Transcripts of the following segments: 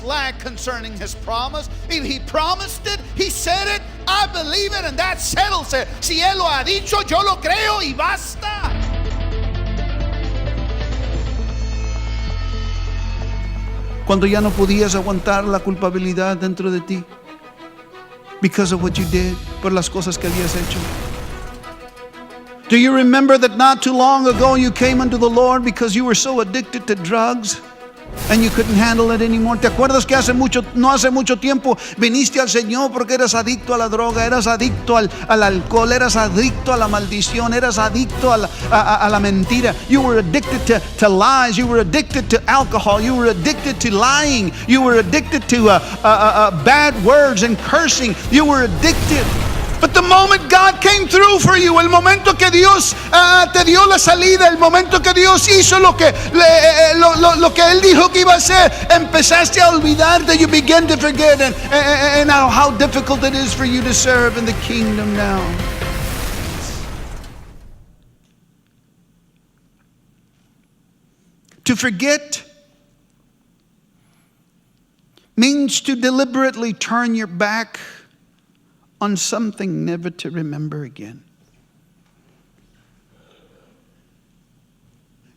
slack concerning his promise. If he promised it, he said it, I believe it, and that settles it. Si él lo ha dicho, yo lo creo y basta. Cuando ya no podías aguantar la culpabilidad dentro de ti because of what you did, por las cosas que habías hecho. Do you remember that not too long ago you came unto the Lord because you were so addicted to drugs and you couldn't handle it anymore? ¿Te acuerdas que no hace mucho tiempo viniste al Señor porque eras adicto a la droga, eras adicto al alcohol, eras adicto a la maldición, eras adicto a la mentira? You were addicted to lies, you were addicted to alcohol, you were addicted to lying, you were addicted to bad words and cursing, you were addicted. But the moment God came through for you, el momento que Dios te dio la salida, el momento que Dios hizo lo que Él dijo que iba a hacer, empezaste a olvidarte. You began to forget and how difficult it is for you to serve in the kingdom now. To forget means to deliberately turn your back on something never to remember again.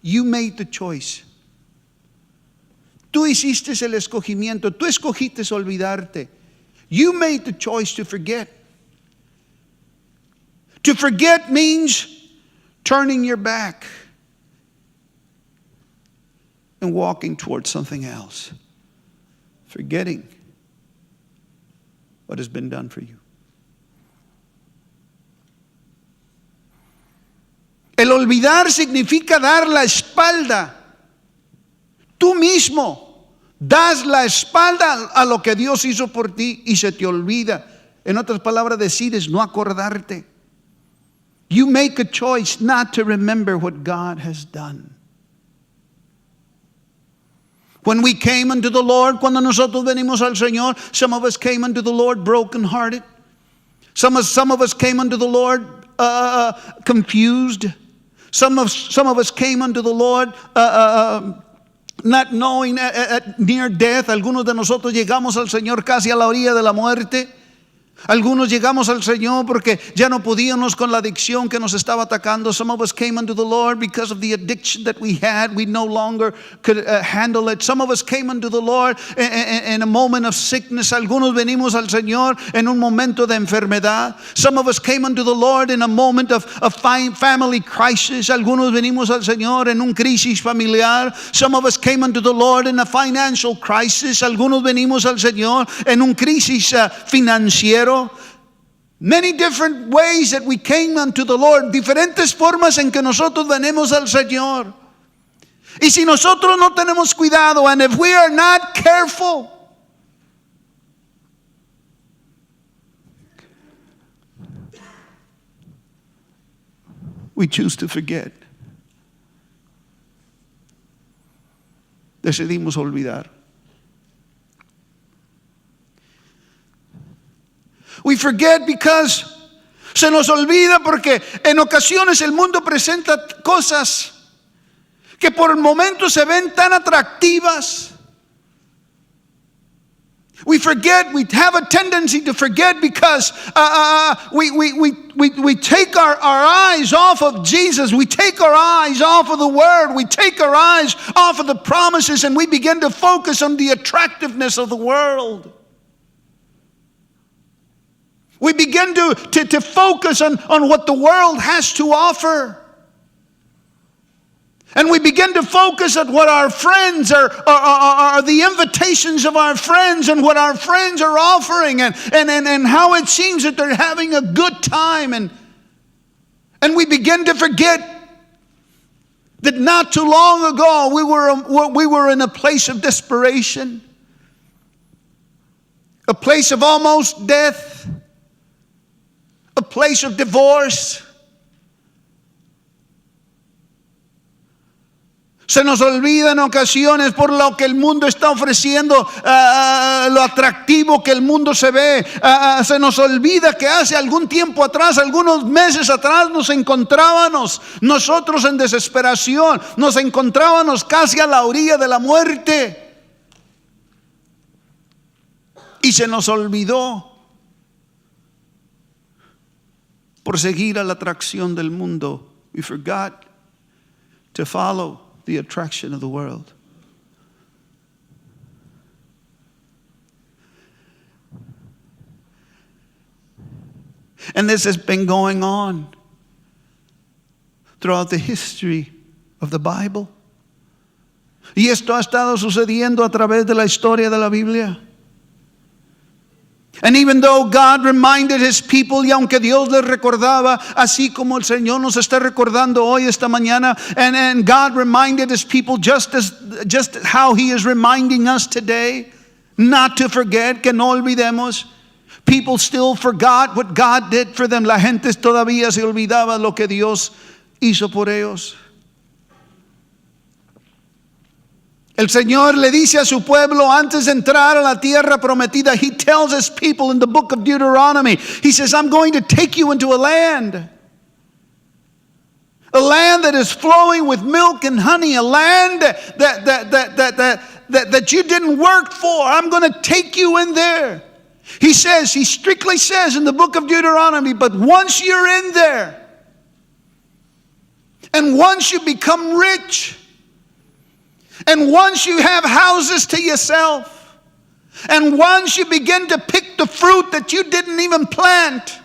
You made the choice. Tú hiciste el escogimiento. Tú escogiste olvidarte. You made the choice to forget. To forget means turning your back and walking towards something else. Forgetting what has been done for you. El olvidar significa dar la espalda. Tú mismo das la espalda a lo que Dios hizo por ti y se te olvida. En otras palabras, decides no acordarte. You make a choice not to remember what God has done. When we came unto the Lord, cuando nosotros venimos al Señor, some of us came unto the Lord brokenhearted. Some of us came unto the Lord confused. Some of us came unto the Lord not knowing at near death. Algunos de nosotros llegamos al Señor casi a la orilla de la muerte. Algunos llegamos al Señor porque ya no podíamos con la adicción que nos estaba atacando. Some of us came unto the Lord because of the addiction that we had. We no longer could handle it. Some of us came unto the Lord in a moment of sickness. Algunos venimos al Señor en un momento de enfermedad. Some of us came unto the Lord in a moment of family crisis. Algunos venimos al Señor en un crisis familiar. Some of us came unto the Lord in a financial crisis. Algunos venimos al Señor en un crisis financiero. Many different ways that we came unto the Lord. Diferentes formas en que nosotros venimos al Señor. Y si nosotros no tenemos cuidado, and if we are not careful, we choose to forget. Decidimos olvidar. We forget because se nos olvida porque en ocasiones el mundo presenta cosas que por el momento se ven tan atractivas. We forget, we have a tendency to forget because we take our eyes off of Jesus. We take our eyes off of the Word. We take our eyes off of the promises and we begin to focus on the attractiveness of the world. We begin to focus on what the world has to offer. And we begin to focus on what our friends are the invitations of our friends and what our friends are offering and how it seems that they're having a good time. And we begin to forget that not too long ago we were in a place of desperation, a place of almost death, a place of divorce. Se nos olvida en ocasiones por lo que el mundo está ofreciendo, lo atractivo que el mundo se ve. Se nos olvida que hace algún tiempo atrás, algunos meses atrás, nos encontrábamos nosotros en desesperación. Nos encontrábamos casi a la orilla de la muerte. Y se nos olvidó por seguir a la atracción del mundo. We forgot to follow the attraction of the world. And this has been going on throughout the history of the Bible. Y esto ha estado sucediendo a través de la historia de la Biblia. And even though God reminded His people, y aunque Dios les recordaba, así como el Señor nos está recordando hoy, esta mañana, and God reminded His people just how He is reminding us today, not to forget, que no olvidemos. People still forgot what God did for them. La gente todavía se olvidaba lo que Dios hizo por ellos. El Señor le dice a su pueblo antes de entrar a la tierra prometida. He tells His people in the book of Deuteronomy. He says, I'm going to take you into a land that is flowing with milk and honey, a land that you didn't work for. I'm going to take you in there. He strictly says in the book of Deuteronomy, but once you're in there, and once you become rich, and once you have houses to yourself, and once you begin to pick the fruit that you didn't even plant,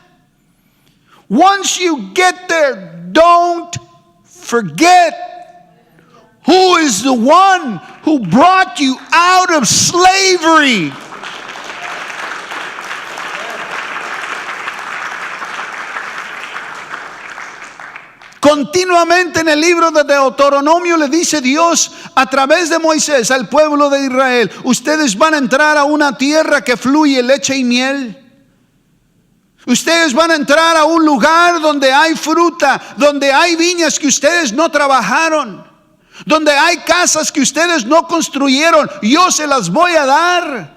once you get there, don't forget who is the one who brought you out of slavery. Continuamente en el libro de Deuteronomio le dice Dios a través de Moisés al pueblo de Israel: ustedes van a entrar a una tierra que fluye leche y miel. Ustedes van a entrar a un lugar donde hay fruta, donde hay viñas que ustedes no trabajaron, donde hay casas que ustedes no construyeron. Yo se las voy a dar.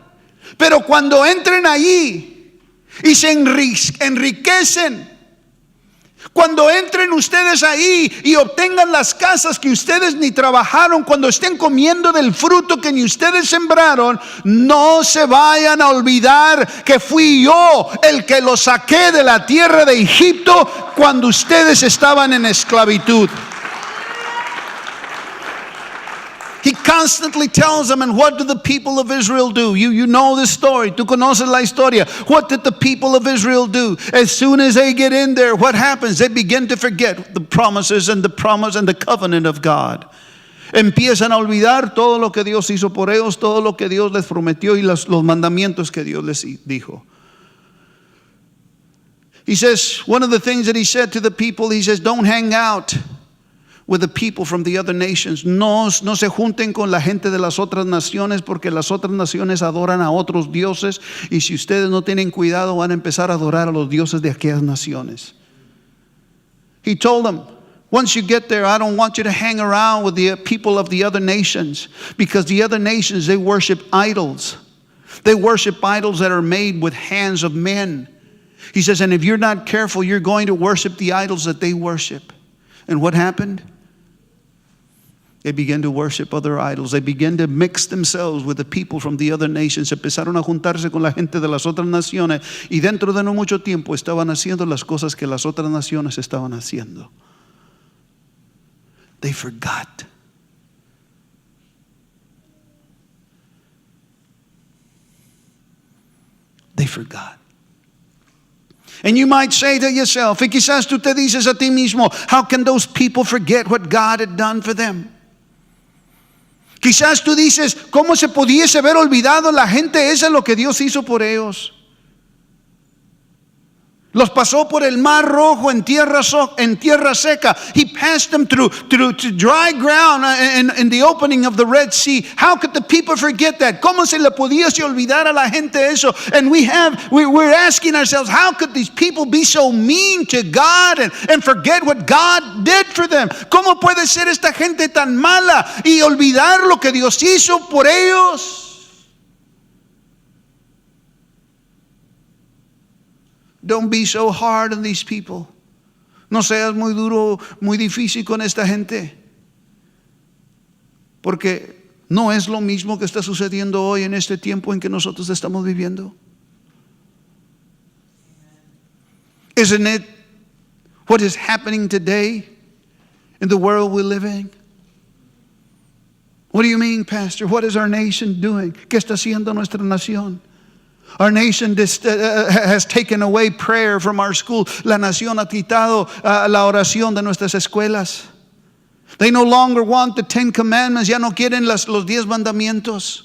Pero cuando entren allí y se enriquecen, cuando entren ustedes ahí y obtengan las casas que ustedes ni trabajaron, cuando estén comiendo del fruto que ni ustedes sembraron, no se vayan a olvidar que fui yo el que los saqué de la tierra de Egipto cuando ustedes estaban en esclavitud. He constantly tells them, and what do the people of Israel do? You know this story. Tú conoces la historia. What did the people of Israel do? As soon as they get in there, what happens? They begin to forget the promises and the promise and the covenant of God. Empiezan a olvidar todo lo que Dios hizo por ellos, todo lo que Dios les prometió y los mandamientos que Dios les dijo. He says, one of the things that he said to the people, he says, don't hang out with the people from the other nations. No se junten con la gente de las otras naciones, porque las otras naciones adoran a otros dioses, y si ustedes no tienen cuidado van a empezar a adorar a los dioses de aquellas naciones. He told them, once you get there, I don't want you to hang around with the people of the other nations, because the other nations, they worship idols. They worship idols that are made with hands of men. He says, and if you're not careful, you're going to worship the idols that they worship. And what happened? They began to worship other idols. They began to mix themselves with the people from the other nations. Empezaron a juntarse con la gente de las otras naciones, y dentro de no mucho tiempo estaban haciendo las cosas que las otras naciones estaban haciendo. They forgot. They forgot. And you might say to yourself, y quizás tú te dices a ti mismo, how can those people forget what God had done for them? Quizás tú dices, ¿cómo se pudiese haber olvidado la gente esa lo que Dios hizo por ellos? Los pasó por el mar rojo en tierra seca. He passed them through dry ground in the opening of the Red Sea. How could the people forget that? ¿Cómo se le pudiese olvidar a la gente eso? And we're asking ourselves, how could these people be so mean to God and forget what God did for them? ¿Cómo puede ser esta gente tan mala y olvidar lo que Dios hizo por ellos? Don't be so hard on these people. No seas muy duro, muy difícil con esta gente. Porque ¿No es lo mismo que está sucediendo hoy en este tiempo en que nosotros estamos viviendo? Isn't it what is happening today in the world we live in? What do you mean, Pastor? What is our nation doing? ¿Qué está haciendo nuestra nación? Our nation has taken away prayer from our school. La nación ha quitado la oración de nuestras escuelas. They no longer want the 10 commandments. Ya no quieren los 10 mandamientos.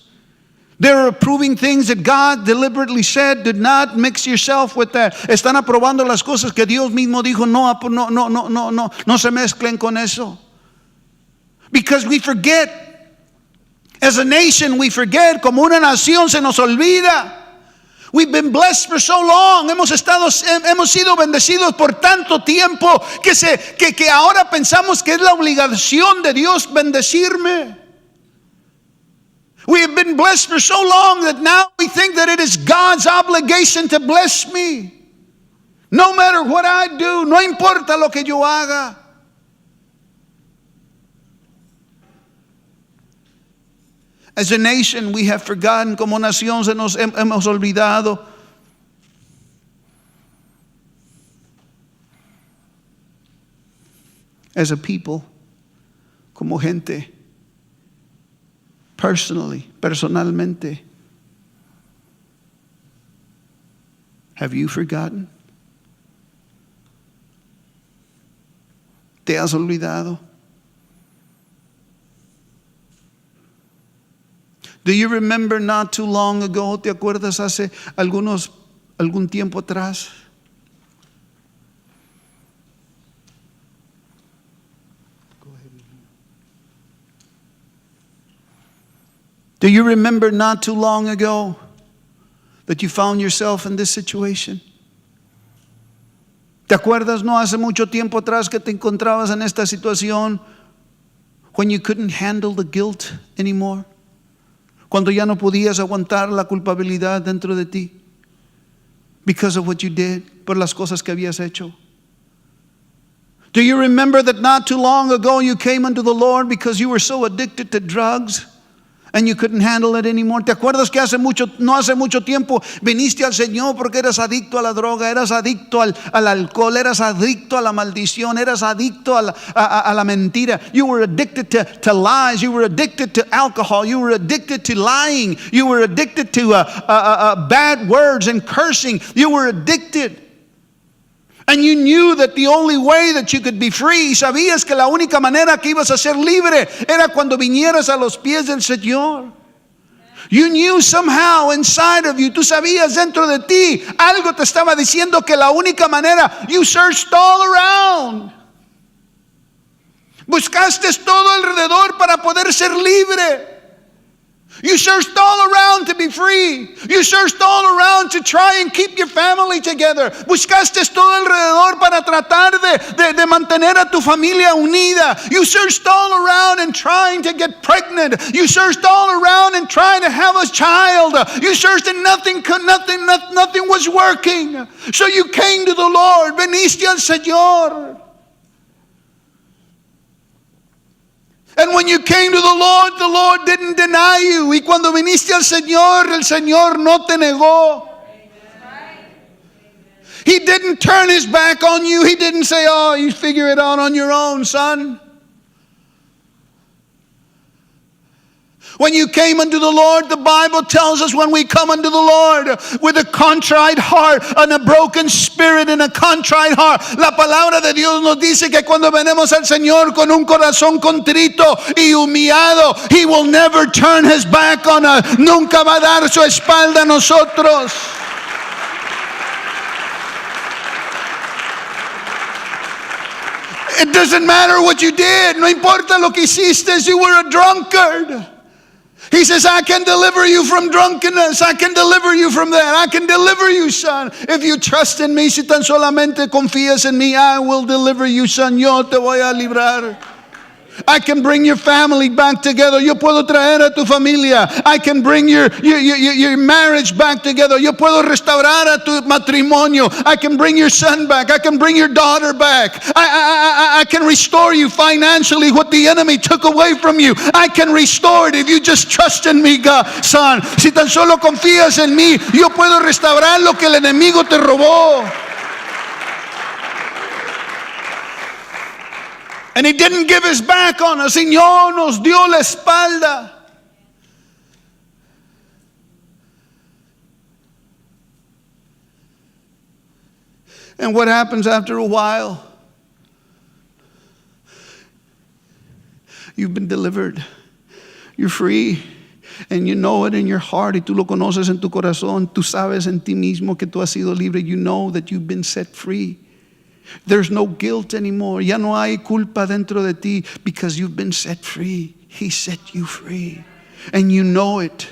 They're approving things that God deliberately said, do not mix yourself with that. Están aprobando las cosas que Dios mismo dijo, no se mezclen con eso. Because we forget, as a nation we forget, como una nación se nos olvida. We've been blessed for so long. Hemos sido bendecidos por tanto tiempo que ahora pensamos que es la obligación de Dios bendecirme. We have been blessed for so long that now we think that it is God's obligation to bless me. No matter what I do, no importa lo que yo haga. As a nation, we have forgotten. Como nación se nos hemos olvidado. As a people, como gente, personalmente, have you forgotten? ¿Te has olvidado? Do you remember not too long ago? ¿Te acuerdas hace algún tiempo atrás? Do you remember not too long ago that you found yourself in this situation? ¿Te acuerdas no hace mucho tiempo atrás que te encontrabas en esta situación when you couldn't handle the guilt anymore? Cuando ya no podías aguantar la culpabilidad dentro de ti because of what you did, por las cosas que habías hecho. Do you remember that not too long ago you came unto the Lord because you were so addicted to drugs and you couldn't handle it anymore? ¿Te acuerdas que no hace mucho tiempo viniste al Señor porque eras adicto a la droga, eras adicto al alcohol, eras adicto a la maldición, eras adicto a la mentira? You were addicted to lies, you were addicted to alcohol, you were addicted to lying, you were addicted to bad words and cursing, you were addicted. And you knew that the only way that you could be free, sabías que la única manera que ibas a ser libre era cuando vinieras a los pies del Señor. You knew somehow inside of you, tú sabías dentro de ti, algo te estaba diciendo que la única manera, you searched all around. Buscaste todo alrededor para poder ser libre. You searched all around to be free. You searched all around to try and keep your family together. Buscaste todo alrededor para tratar de mantener a tu familia unida. You searched all around and trying to get pregnant. You searched all around and trying to have a child. You searched and nothing was working. So you came to the Lord. Veniste al Señor. And when you came to the Lord didn't deny you. Y cuando viniste al Señor, el Señor no te negó. He didn't turn his back on you. He didn't say, oh, you figure it out on your own, son. When you came unto the Lord, the Bible tells us when we come unto the Lord with a contrite heart and a broken spirit and a contrite heart. La palabra de Dios nos dice que cuando venimos al Señor con un corazón contrito y humillado, He will never turn His back on us. Nunca va a dar su espalda a nosotros. It doesn't matter what you did. No importa lo que hiciste. You were a drunkard. He says, I can deliver you from drunkenness. I can deliver you from that. I can deliver you, son. If you trust in me, si tan solamente confías en mí, I will deliver you, son. Yo te voy a librar. I can bring your family back together. Yo puedo traer a tu familia. I can bring your marriage back together. Yo puedo restaurar a tu matrimonio. I can bring your son back. I can bring your daughter back. I can restore you financially what the enemy took away from you. I can restore it if you just trust in me, God, son. Si tan solo confías en mí, yo puedo restaurar lo que el enemigo te robó. And he didn't give his back on us. Y no nos dio la espalda. And what happens after a while? You've been delivered. You're free. And you know it in your heart. Y tú lo conoces en tu corazón. Tú sabes en ti mismo que tú has sido libre. You know that you've been set free. There's no guilt anymore. Ya no hay culpa dentro de ti because you've been set free. He set you free. And you know it.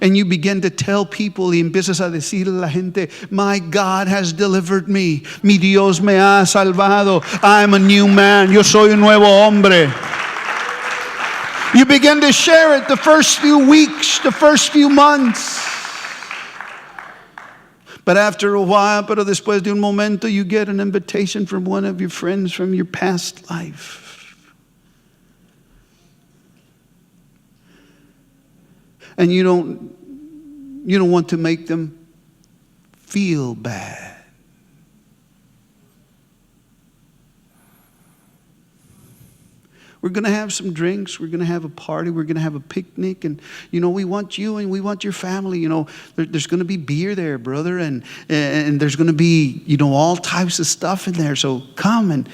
And you begin to tell people y empiezas a decirle a la gente, my God has delivered me. Mi Dios me ha salvado. I'm a new man. Yo soy un nuevo hombre. You begin to share it the first few weeks, the first few months. But after a while, pero después de un momento, you get an invitation from one of your friends from your past life. And you don't want to make them feel bad. We're going to have some drinks. We're going to have a party. We're going to have a picnic. And, we want you and we want your family. There's going to be beer there, brother. And there's going to be, all types of stuff in there. So come. And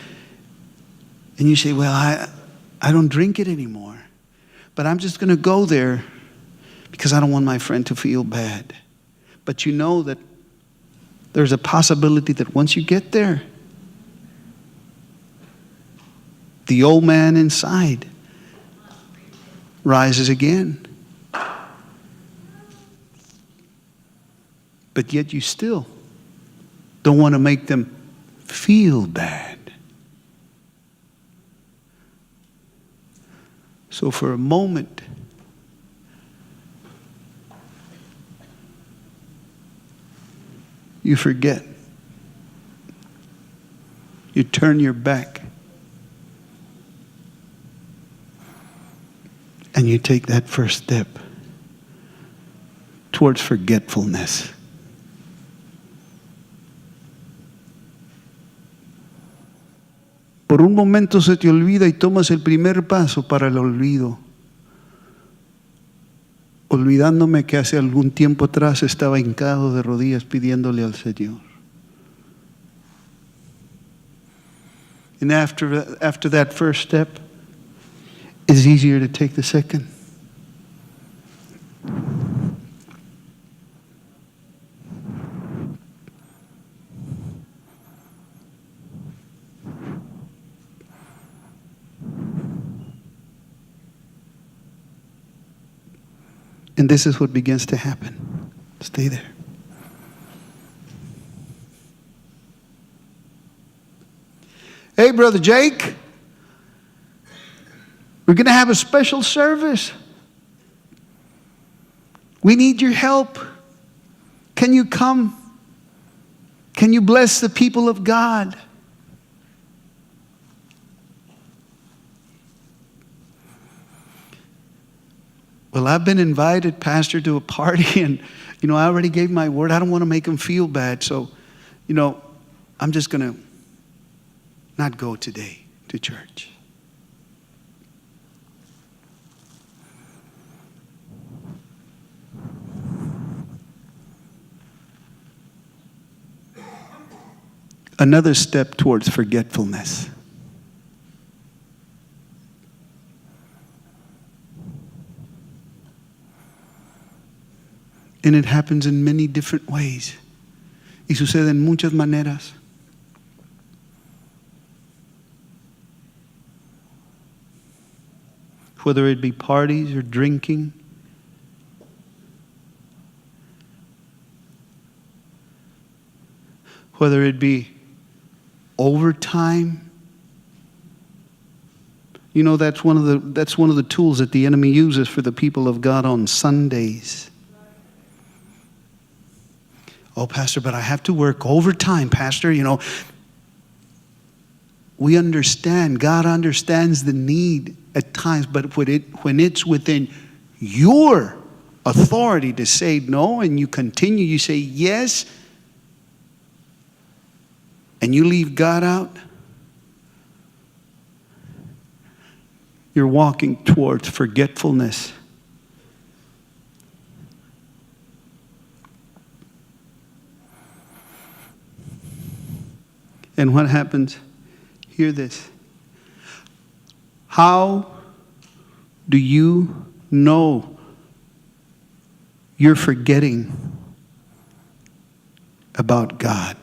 you say, well, I don't drink it anymore. But I'm just going to go there because I don't want my friend to feel bad. But you know that there's a possibility that once you get there, the old man inside rises again. But yet you still don't want to make them feel bad. So for a moment, you forget. You turn your back. And you take that first step towards forgetfulness. Por un momento se te olvida y tomas el primer paso para el olvido, olvidándome que hace algún tiempo atrás estaba hincado de rodillas pidiéndole al Señor. And after that first step, it's easier to take the second. And this is what begins to happen. Stay there. Hey, Brother Jake. We're going to have a special service. We need your help. Can you come? Can you bless the people of God? Well, I've been invited, Pastor, to a party, and, I already gave my word. I don't want to make them feel bad, so, I'm just going to not go today to church. Another step towards forgetfulness. And it happens in many different ways. Y sucede en muchas maneras. Whether it be parties or drinking, whether it be overtime, You know, that's one of the tools that the enemy uses for the people of God on Sundays. Oh, Pastor, but I have to work overtime, Pastor. You know, we understand. God understands the need at times, but when it's within your authority to say no and you continue, you say yes, and you leave God out, you're walking towards forgetfulness. And what happens? Hear this. How do you know you're forgetting about God?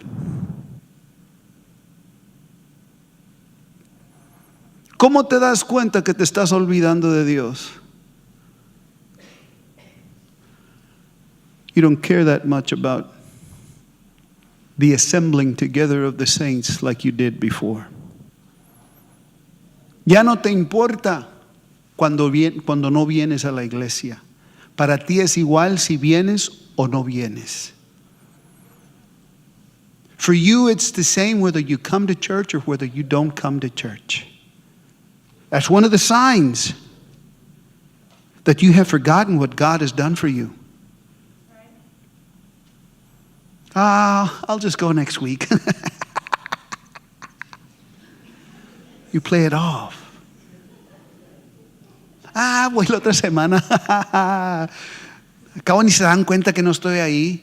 ¿Cómo te das cuenta que te estás olvidando de Dios? You don't care that much about the assembling together of the saints like you did before. Ya no te importa cuando no vienes a la iglesia. Para ti es igual si vienes o no vienes. For you, it's the same whether you come to church or whether you don't come to church. That's one of the signs that you have forgotten what God has done for you. I'll just go next week. You play it off. Voy la otra semana. Acabo ni se dan cuenta que no estoy ahí.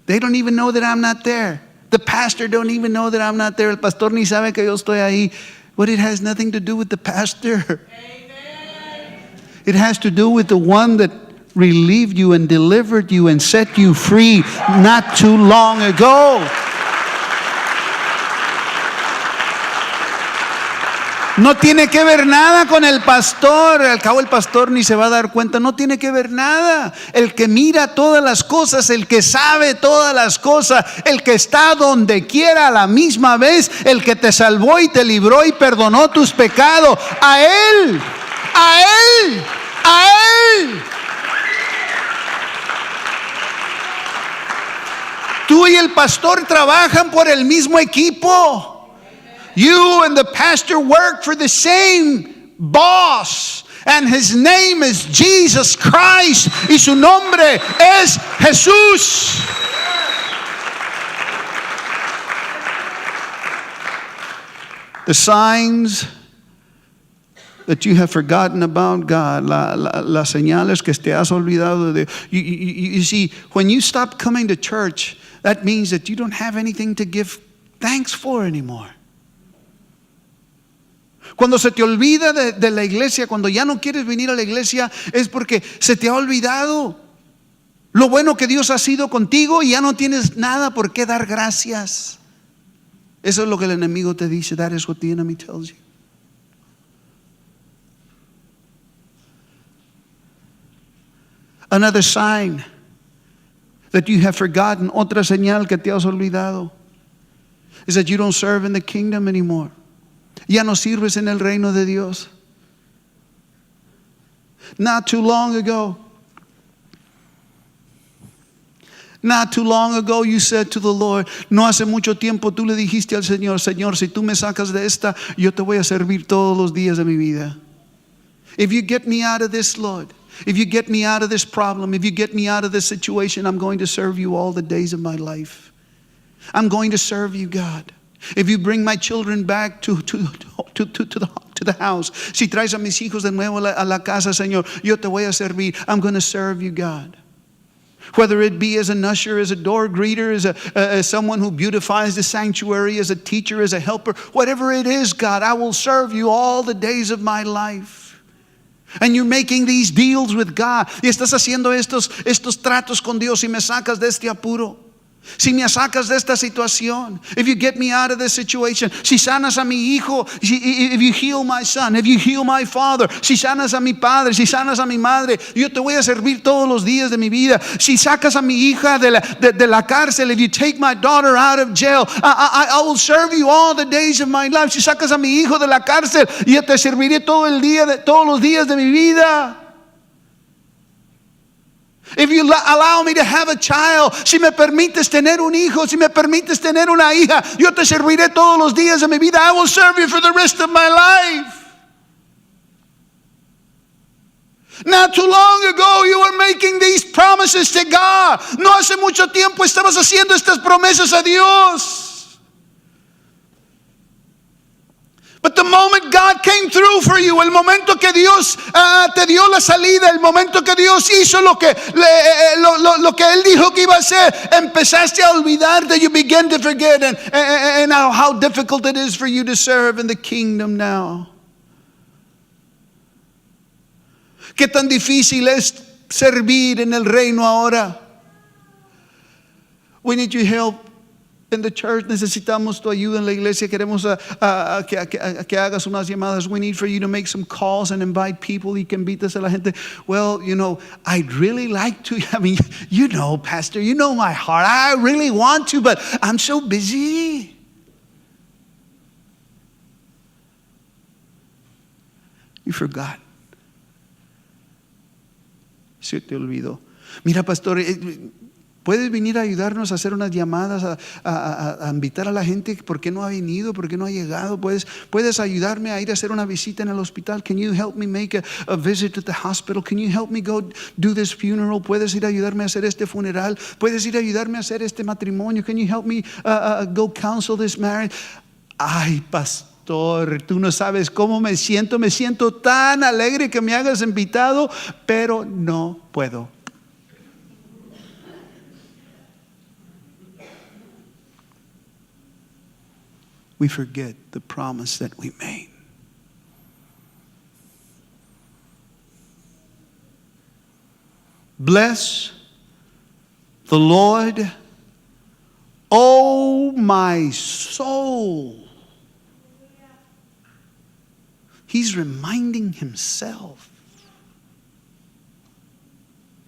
They don't even know that I'm not there. The pastor don't even know that I'm not there. El pastor ni sabe que yo estoy ahí. But it has nothing to do with the pastor. Amen. It has to do with the one that relieved you and delivered you and set you free not too long ago. No tiene que ver nada con el pastor. Al cabo el pastor ni se va a dar cuenta. No tiene que ver nada. El que mira todas las cosas, el que sabe todas las cosas, el que está donde quiera a la misma vez, el que te salvó y te libró y perdonó tus pecados. A Él, a Él, a Él. Tú y el pastor trabajan por el mismo equipo. You and the pastor work for the same boss, and his name is Jesus Christ, y su nombre es Jesús. The signs that you have forgotten about God, las señales que te has olvidado de. You see, when you stop coming to church, that means that you don't have anything to give thanks for anymore. Cuando se te olvida de la iglesia, cuando ya no quieres venir a la iglesia, es porque se te ha olvidado lo bueno que Dios ha sido contigo y ya no tienes nada por qué dar gracias. Eso es lo que el enemigo te dice. That is what the enemy tells you. Another sign that you have forgotten, otra señal que te has olvidado, is that you don't serve in the kingdom anymore. Ya no sirves en el reino de Dios. Not too long ago, you said to the Lord, no hace mucho tiempo tú le dijiste al Señor, Señor, si tú me sacas de esta, yo te voy a servir todos los días de mi vida. If you get me out of this, Lord, if you get me out of this problem, if you get me out of this situation, I'm going to serve you all the days of my life. I'm going to serve you, God. If you bring my children back to the house, si traes a mis hijos de nuevo a la casa, Señor, yo te voy a servir. I'm going to serve you, God. Whether it be as an usher, as a door greeter, as someone who beautifies the sanctuary, as a teacher, as a helper, whatever it is, God, I will serve you all the days of my life. And you're making these deals with God. Y estás haciendo estos tratos con Dios y me sacas de este apuro. Si me sacas de esta situación, if you get me out of this situation, si sanas a mi hijo, if you heal my son, if you heal my father, si sanas a mi padre, si sanas a mi madre, yo te voy a servir todos los días de mi vida. Si sacas a mi hija de la cárcel, if you take my daughter out of jail, I will serve you all the days of my life. Si sacas a mi hijo de la cárcel, yo te serviré todos los días de mi vida. If you allow me to have a child, si me permites tener un hijo, si me permites tener una hija, yo te serviré todos los días de mi vida. I will serve you for the rest of my life. Not too long ago you were making these promises to God. No hace mucho tiempo estabas haciendo estas promesas a Dios. But the moment God came through for you, el momento que Dios te dio la salida, el momento que Dios hizo lo que Él dijo que iba a hacer, empezaste a olvidarte. You began to forget and how difficult it is for you to serve in the kingdom now. Qué tan difícil es servir en el reino ahora. We need your help. In the church, necesitamos tu ayuda en la iglesia. Queremos que hagas unas llamadas. We need for you to make some calls and invite people. Y que invites a la gente. Well, I'd really like to. I mean, Pastor, you know my heart. I really want to, but I'm so busy. You forgot. Se te olvidó. Mira, pastor, ¿puedes venir a ayudarnos a hacer unas llamadas, a invitar a la gente? ¿Por qué no ha venido? ¿Por qué no ha llegado? ¿Puedes ayudarme a ir a hacer una visita en el hospital? Can you help me make a visit to the hospital? Can you help me go do this funeral? ¿Puedes ir a ayudarme a hacer este funeral? ¿Puedes ir a ayudarme a hacer este matrimonio? Can you help me go counsel this marriage? Ay, pastor, tú no sabes cómo me siento. Me siento tan alegre que me hagas invitado, pero no puedo. We forget the promise that we made. Bless the Lord, oh my soul. He's reminding himself.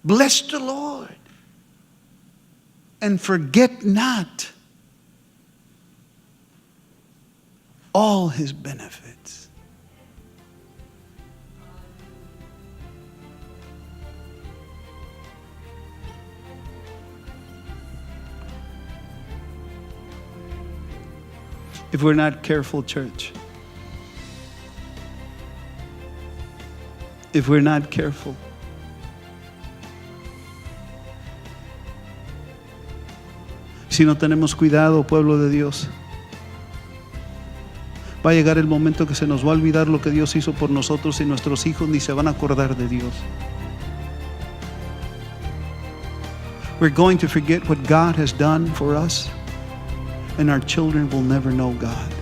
Bless the Lord and forget not all his benefits. If we're not careful, church, if we're not careful, si no tenemos cuidado, pueblo de Dios, va a llegar el momento que se nos va a olvidar lo que Dios hizo por nosotros y nuestros hijos ni se van a acordar de Dios. We're going to forget what God has done for us, and our children will never know God.